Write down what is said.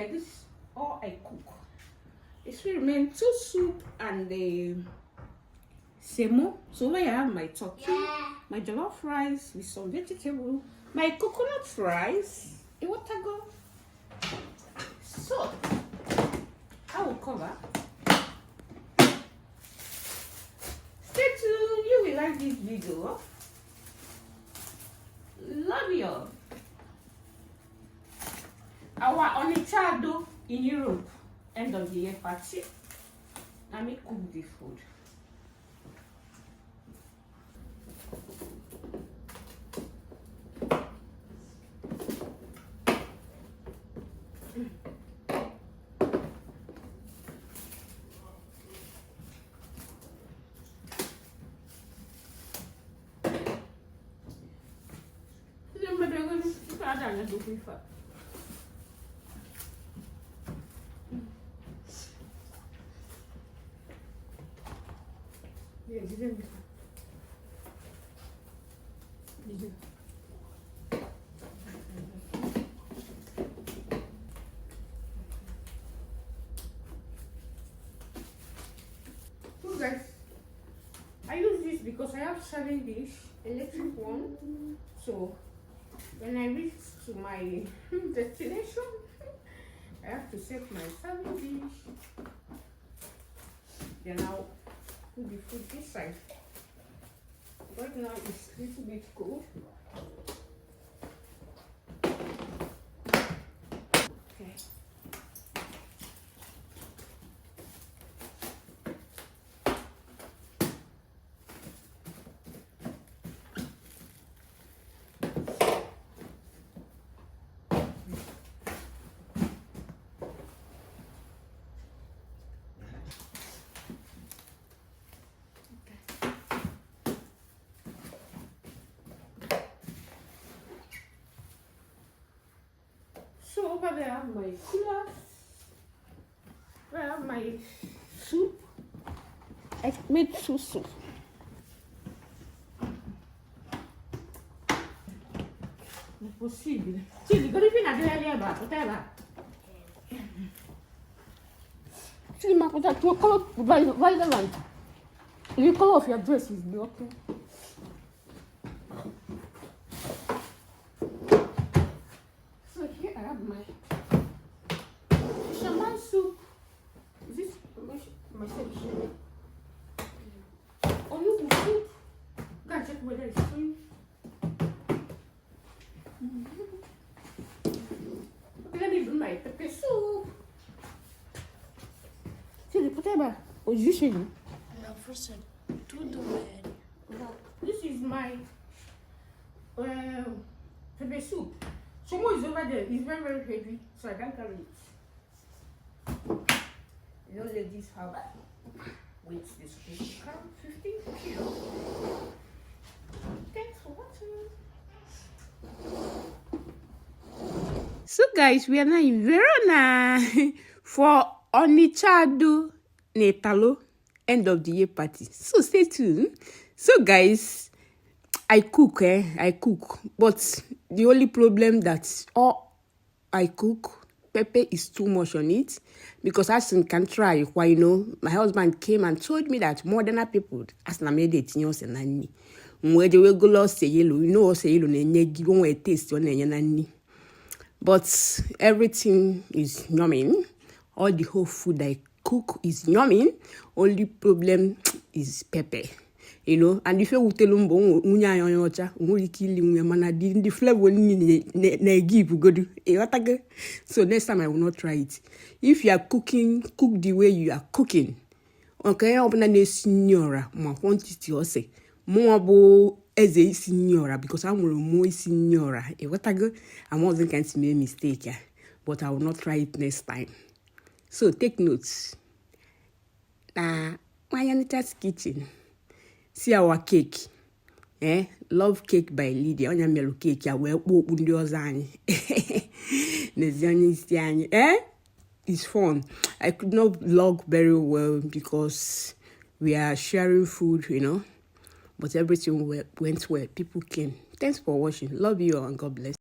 guys, this is all I cook. It's remain 2 soup and the semo. So here I have my turkey, my jollof rice with some vegetable, my coconut rice, a water go. So I will cover. Stay tuned, you will like this video. Love you. Our Onichado in Europe end of the year party. Let me cook the food. So guys, I use this because I have serving dish, electric one. So when I reach to my destination, I have to set my serving dish. Then I'll put the food this side. Right now it's a little bit cold. Okay. So over there I have my cooler, I have my soup. I made 2 soup. Não é possível. Chile, agora eu vim na dele ali abaixo, até lá. Chile, mas vai levanta. You call off your dress is okay. So here I have my shaman soup. Is this my section? Onion soup. Go and check whether it's free. Okay, let me do my pepper soup. See the potato? Or you should? No, first do the red. This is my pepper soup. Someone is over there. It's very, very heavy, so I can't carry it. You don't let this have weight. This is 15 kilos. Thanks for watching. So guys, we are now in Verona for Onichado Netalo end of the year party. So stay tuned. So guys, I cook, but the only problem that all I cook, pepper is too much on it, because as you can try, why you know, my husband came and told me that modern people, as na made it, you know, where they will go lost say yellow, you know, say yellow, and you won't taste on any. But everything is yummy. All the whole food I cook is yummy. Only problem is pepper. You know, and if you tell them, the flavor ne give good. So next time I will not try it. If you are cooking, cook the way you are cooking. Okay, open a signora, my quantity or say more as a signora, because I'm more signora. I wasn't going to make a mistake, but I will not try it next time. So take notes. Mayanitas Kitchen. See our cake. Love Cake by Lydia. Onya melo cake ya we kpo ndi ozani. It's fun. I could not vlog very well because we are sharing food, you know. But everything went well. People came. Thanks for watching. Love you all and God bless.